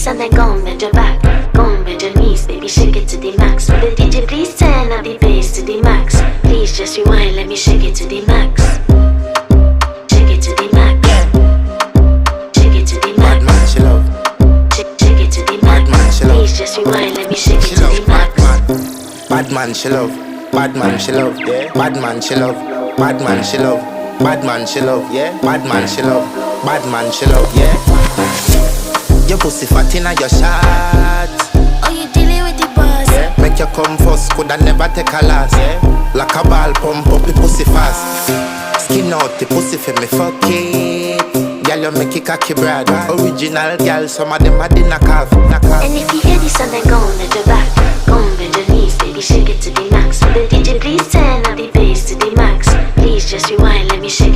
this and then go and bend your back. Go and bend your knees, baby, shake it to the max. Will the DJ please turn up the bass to the max? Please just rewind, let me shake it to the max. Shake it to the max. Shake it to the max. Bad man, she love. Shake it to the max. Bad man, she love. Please just rewind, let me shake She it to love the bad max. man. Bad man, she love. Bad man, she love. Yeah. Bad man, she love. Bad man, she love. Bad man, she love. Yeah. Bad man, she love. Bad man, she love. Yeah. Your pussy fat inna your shot. Oh, you dealing with the boss? Yeah. Make you come first, coulda never take a last. Yeah. Like a ball pump up the pussy fast. Skin out the pussy for me fuck it. Girl, you make it cocky brad. Original girl, some of them are the knockoff. And if you hear this and then go and bend your back. Go and bend your knees, baby, shake it to the max. Will the DJ please turn up the bass to the max? Please just rewind, let me shake it.